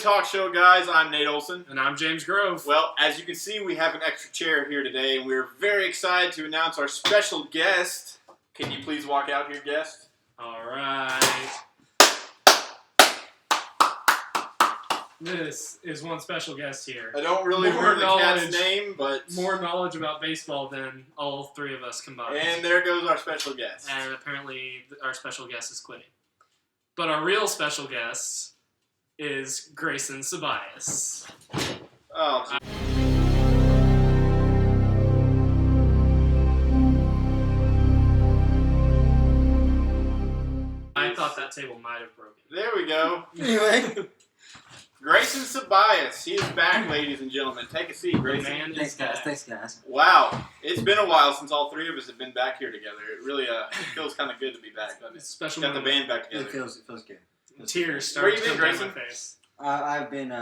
Talk Show, guys. I'm Nate Olson. And I'm James Grove. Well, as you can see, we have an extra chair here today, and we're very excited to announce our special guest. Can you please walk out here, guest? All right. This is one special guest here. I don't really remember the cat's name, but... More knowledge about baseball than all three of us combined. And there goes our special guest. And apparently our special guest is quitting. But our real special guest is Grayson Ceballos. Oh, I thought that table might have broken. There we go. Anyway. Grayson Ceballos. He is back, ladies and gentlemen. Take a seat, Grayson. Man Thanks, is back. guys. Wow. It's been a while since all three of us have been back here together. It really feels kind of good to be back, doesn't it? It's a special Got the moment. band back together. It feels good. Tears Where start you to been, come down my Grayson? face. I've been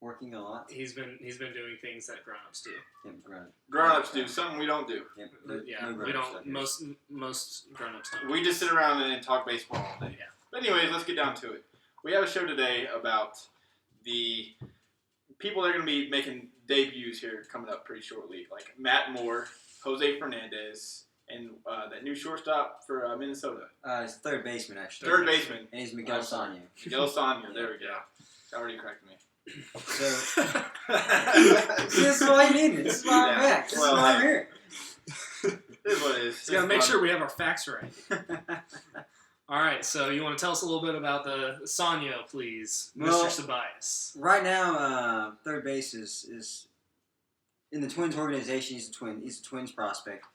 working a lot. He's been doing things that grown-ups do. Yeah, granted. Grown-ups do something we don't do. Yeah, Yeah, no we grown-up stuff don't. here. Most grown-ups don't. We just sit around and talk baseball all day. Yeah. But anyways, let's get down to it. We have a show today about the people that are going to be making debuts here coming up pretty shortly, like Matt Moore, Jose Fernandez, and that new shortstop for Minnesota. It's third baseman, actually. Third baseman, And he's Miguel Sano. Miguel Sano. There we go. Already corrected me. So, see, this is why you need me. This is why I'm Yeah, back. This is well, why I'm here. It is what it is. Just gotta It's make fun. sure we have our facts right. All right, so you want to tell us a little bit about the Sanyo, please, Well, Mr. Ceballos. Right now, third base is in the Twins organization. He's a Twins prospect.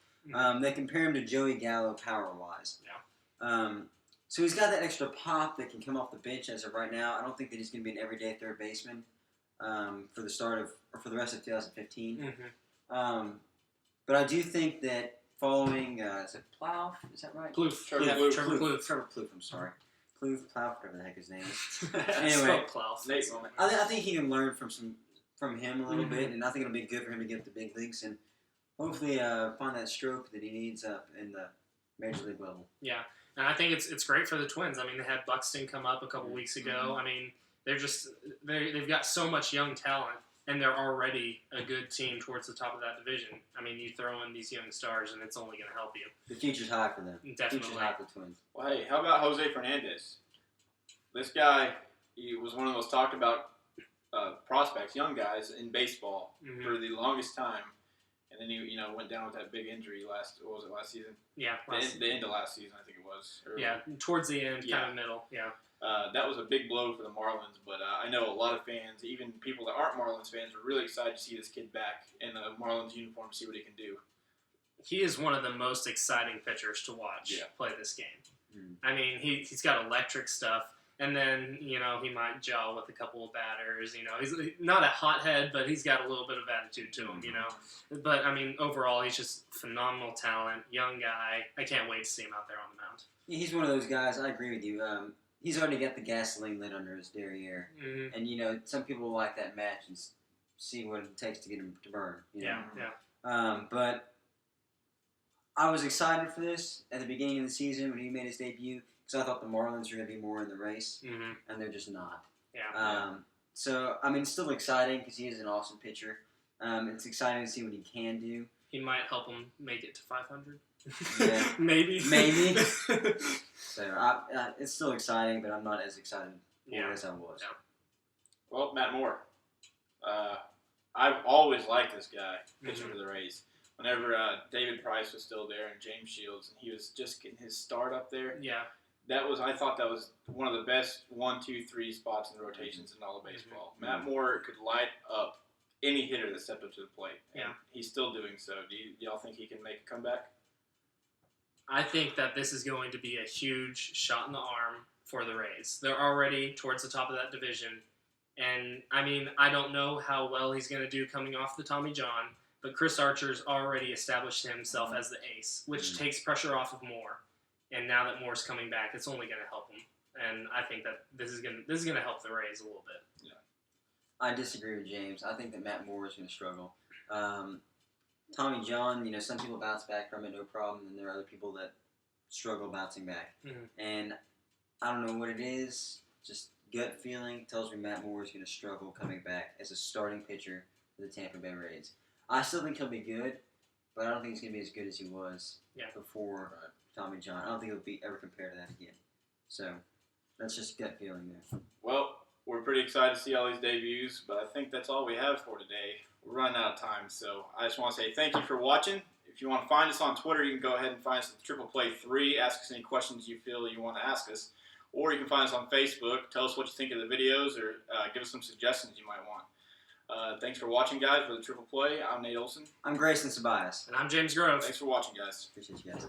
They compare him to Joey Gallo power-wise. Yeah. So he's got that extra pop that can come off the bench as of right now. I don't think that he's going to be an everyday third baseman for the rest of 2015. Mm-hmm. But I do think that following is it Plouffe? Is that right? Plouffe. Trevor Yeah, Plouffe. Trevor Plouffe. Trevor Plouffe. I'm sorry. Plouffe, whatever the heck his name is. Spelled Plouffe. Nate moment. I think he can learn from him a little Mhm. bit, and I think it'll be good for him to get to the big leagues and hopefully find that stroke that he needs up in the major league level. Yeah, and I think it's great for the Twins. I mean, they had Buxton come up a couple weeks ago. I mean, they've got so much young talent, and they're already a good team towards the top of that division. I mean, you throw in these young stars, and it's only going to help you. The future's high for them. Definitely. The future's high for the Twins. Well, hey, how about Jose Fernandez? This guy, he was one of the most talked about prospects, young guys in baseball Mhm. for the longest time, and then he, went down with that big injury last season? Yeah, The end of last season, I think it was. Or- yeah, towards the end, Yeah. kind of middle. Yeah. That was a big blow for the Marlins, but I know a lot of fans, even people that aren't Marlins fans, were really excited to see this kid back in a Marlins uniform, see what he can do. He is one of the most exciting pitchers to watch play this game. Mm. I mean, he's got electric stuff, and then, he might gel with a couple of batters. He's not a hothead, but he's got a little bit of attitude to him, But, I mean, overall, he's just phenomenal talent, young guy. I can't wait to see him out there on the mound. Yeah, he's one of those guys. I agree with you. He's already got the gasoline lit under his derriere, Mm-hmm. and some people will like that match and see what it takes to get him to burn. Yeah, yeah. But I was excited for this at the beginning of the season when he made his debut because I thought the Marlins were going to be more in the race, Mm-hmm. and they're just not. Yeah. So, I mean, it's still exciting because he is an awesome pitcher. It's exciting to see what he can do. He might help him make it to 500. Yeah. Maybe. So, it's still exciting, but I'm not as excited for it as I was. Yeah. Well, Matt Moore. I've always liked this guy, pitching Mhm. for the Rays. Whenever David Price was still there and James Shields, and he was just getting his start up there, Yeah. I thought that was one of the best 1, 2, 3 spots in the rotations in all of baseball. Mm-hmm. Matt Moore could light up any hitter that stepped up to the plate. And Yeah. he's still doing so. Do y'all think he can make a comeback? I think that this is going to be a huge shot in the arm for the Rays. They're already towards the top of that division. And, I mean, I don't know how well he's going to do coming off the Tommy John, but Chris Archer's already established himself as the ace, which takes pressure off of Moore. And now that Moore's coming back, it's only going to help him. And I think that this is going to help the Rays a little bit. Yeah. I disagree with James. I think that Matt Moore is going to struggle. Tommy John, some people bounce back from it, no problem, and there are other people that struggle bouncing back. Mhm. And I don't know what it is. Just gut feeling tells me Matt Moore is going to struggle coming back as a starting pitcher for the Tampa Bay Rays. I still think he'll be good, but I don't think he's going to be as good as he was before Tommy John. I don't think he'll be ever compared to that again. So that's just gut feeling there. Well, we're pretty excited to see all these debuts, but I think that's all we have for today. We're running out of time, so I just want to say thank you for watching. If you want to find us on Twitter, you can go ahead and find us at Triple Play 3. Ask us any questions you feel you want to ask us. Or you can find us on Facebook. Tell us what you think of the videos or give us some suggestions you might want. Thanks for watching, guys, for the Triple Play. I'm Nate Olson. I'm Grayson Sabias. And I'm James Grove. Thanks for watching, guys. Appreciate you guys.